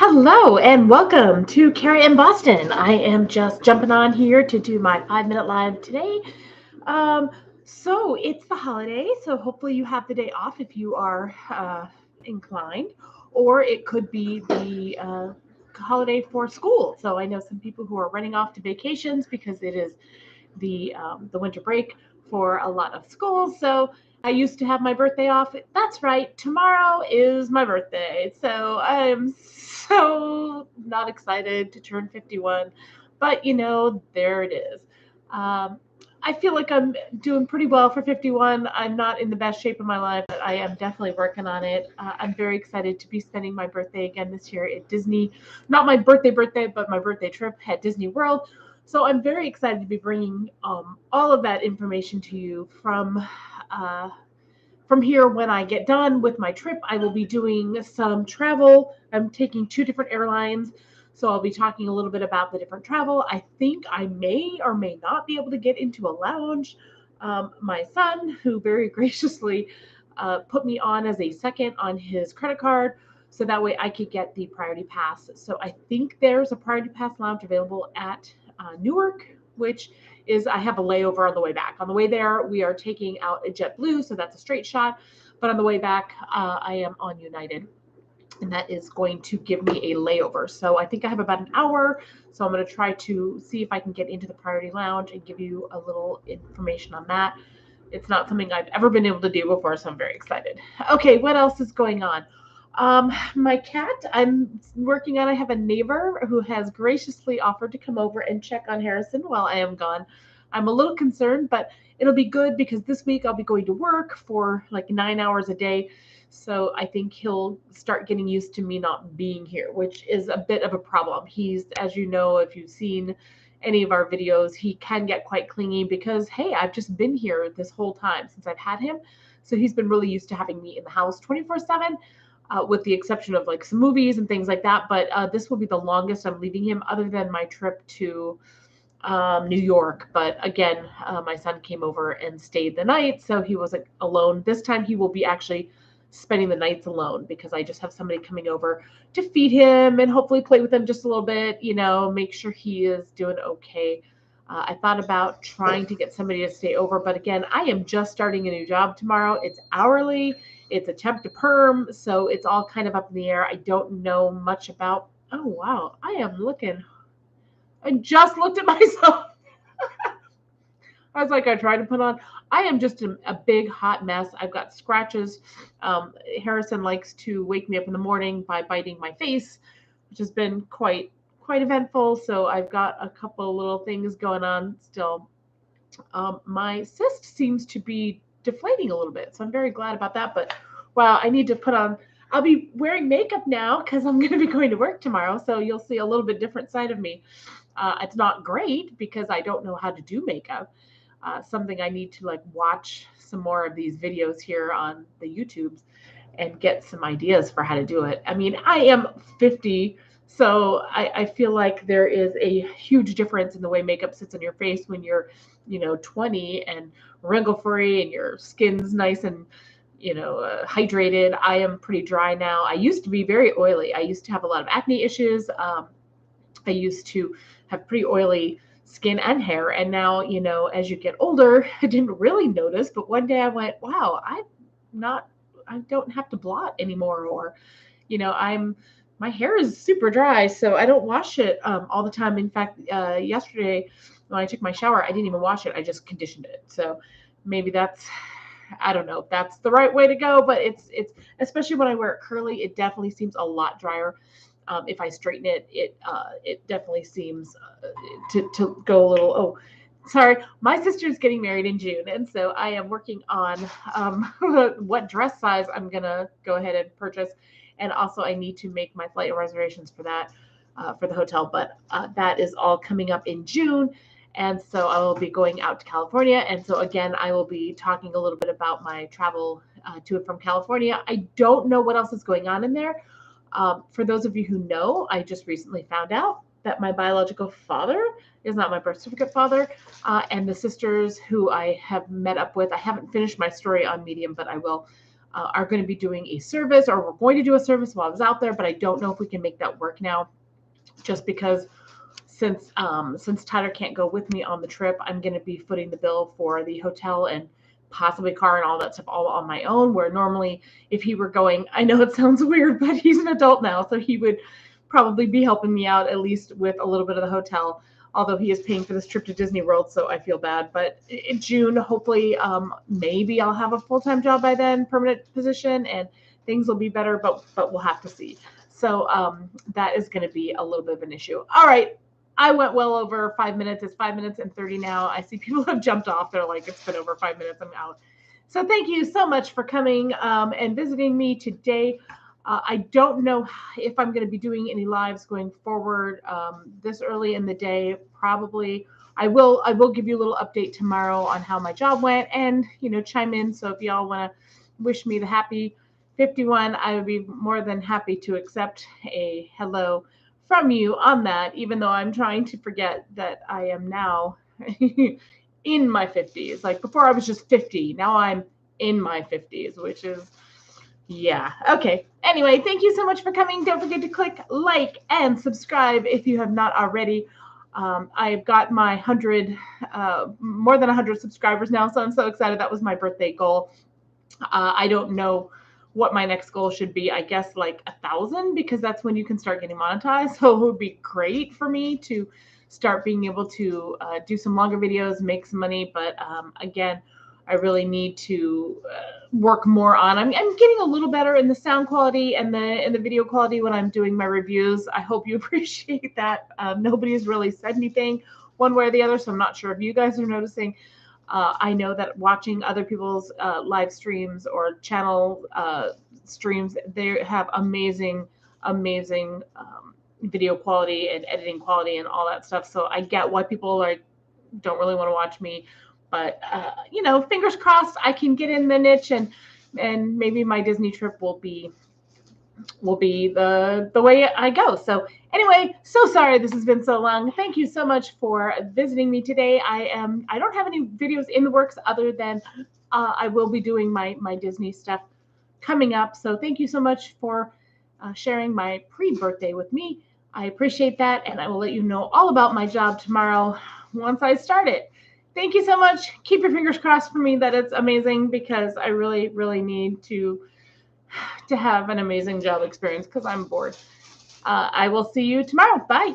Hello and welcome to Carrie in Boston. I am just jumping on here to do my 5 minute live today. Um, so it's the holiday, so hopefully you have the day off if you are inclined, or it could be the holiday for school. So I know some people who are running off to vacations because it is the winter break for a lot of schools. So I used to have my birthday off. That's right. Tomorrow is my birthday. So I'm so not excited to turn 51. But there it is. Um, I feel like I'm doing pretty well for 51. I'm not in the best shape of my life, but I am definitely working on it. I'm very excited to be spending my birthday again this year at Disney. Not my birthday, but my birthday trip at Disney World. So I'm very excited to be bringing all of that information to you uh, from here. When I get done with my trip, I will be doing some travel. I'm taking two different airlines. So I'll be talking a little bit about the different travel. I think I may or may not be able to get into a lounge. My son, who very graciously put me on as a second on his credit card, so that way I could get the priority pass. So I think there's a priority pass lounge available at Newark, which is I have a layover on the way back. On the way there, we are taking out a JetBlue, so that's a straight shot. But on the way back, I am on United, and that is going to give me a layover. So I think I have about an hour. So I'm going to try to see if I can get into the priority lounge and give you a little information on that. It's not something I've ever been able to do before, so I'm very excited. Okay, what else is going on? My cat, I'm working on. I have a neighbor who has graciously offered to come over and check on Harrison while I am gone. I'm a little concerned, but it'll be good because this week I'll be going to work for like 9 hours a day. So I think he'll start getting used to me not being here, which is a bit of a problem. He's, as you know, if you've seen any of our videos, he can get quite clingy because, hey, I've just been here this whole time since I've had him. So he's been really used to having me in the house 24/7, with the exception of like some movies and things like that. But this will be the longest I'm leaving him, other than my trip to New York. But again, my son came over and stayed the night, so he wasn't alone. This time he will be actually spending the nights alone because I just have somebody coming over to feed him and hopefully play with him just a little bit, make sure he is doing okay. I thought about trying to get somebody to stay over, but again, I am just starting a new job tomorrow. It's hourly, it's a temp to perm, so it's all kind of up in the air. I don't know much about. Oh, wow. I just looked at myself. I was like, I tried to put on. I am just a big hot mess. I've got scratches. Harrison likes to wake me up in the morning by biting my face, which has been quite eventful. So I've got a couple little things going on still. My cyst seems to be deflating a little bit, so I'm very glad about that. But wow, I need to put on. I'll be wearing makeup now because I'm going to be going to work tomorrow, so you'll see a little bit different side of me. It's not great because I don't know how to do makeup. Something I need to like watch some more of these videos here on the YouTubes and get some ideas for how to do it. I mean, I am 50, so I feel like there is a huge difference in the way makeup sits on your face when you're, 20 and wrinkle free and your skin's nice and hydrated. I am pretty dry now. I used to be very oily. I used to have a lot of acne issues. I used to have pretty oily skin and hair. And now, as you get older, I didn't really notice, but one day I went, wow, I don't have to blot anymore. Or, my hair is super dry, so I don't wash it all the time. In fact, yesterday when I took my shower, I didn't even wash it. I just conditioned it. So maybe I don't know if that's the right way to go, but it's especially when I wear it curly, it definitely seems a lot drier. If I straighten it, it definitely seems to go a little. Oh, sorry, my sister's getting married in June, and so I am working on what dress size I'm gonna go ahead and purchase, and also I need to make my flight reservations for that for the hotel. But that is all coming up in June. And so I will be going out to California. And so again, I will be talking a little bit about my travel to and from California. I don't know what else is going on in there. For those of you who know, I just recently found out that my biological father is not my birth certificate father. And the sisters who I have met up with, I haven't finished my story on Medium, but I will. are going to be doing a service, or we're going to do a service while I was out there, but I don't know if we can make that work now, just because since Tyler can't go with me on the trip, I'm going to be footing the bill for the hotel and possibly car and all that stuff all on my own, where normally if he were going, I know it sounds weird, but he's an adult now, so he would probably be helping me out at least with a little bit of the hotel, although he is paying for this trip to Disney World, so I feel bad. But in June, hopefully, maybe I'll have a full-time job by then, permanent position, and things will be better, but we'll have to see. So that is going to be a little bit of an issue. All right. I went well over 5 minutes. It's 5 minutes and 30 now. I see people have jumped off. They're like, it's been over 5 minutes. I'm out. So thank you so much for coming and visiting me today. I don't know if I'm going to be doing any lives going forward this early in the day. Probably I will give you a little update tomorrow on how my job went, and chime in. So if y'all want to wish me the happy 51, I would be more than happy to accept a hello from you on that, even though I'm trying to forget that I am now in my 50s. Like before I was just 50. Now I'm in my 50s, which is, yeah. Okay. Anyway, thank you so much for coming. Don't forget to click like and subscribe if you have not already. I've got my more than 100 subscribers now, so I'm so excited. That was my birthday goal. I don't know what my next goal should be. I guess like 1,000, because that's when you can start getting monetized. So it would be great for me to start being able to do some longer videos, make some money. But again, I really need to work more on. I'm getting a little better in the sound quality and the video quality when I'm doing my reviews. I hope you appreciate that. Nobody has really said anything one way or the other, so I'm not sure if you guys are noticing. I know that watching other people's live streams or channel streams, they have amazing video quality and editing quality and all that stuff. So I get why people don't really want to watch me, but fingers crossed I can get in the niche, and maybe my Disney trip will be the way I go. So anyway, so sorry this has been so long. Thank you so much for visiting me today. I don't have any videos in the works other than I will be doing my Disney stuff coming up. So thank you so much for sharing my pre-birthday with me. I appreciate that, and I will let you know all about my job tomorrow once I start it. Thank you so much. Keep your fingers crossed for me that it's amazing, because I really, really need to have an amazing job experience, because I'm bored. I will see you tomorrow. Bye.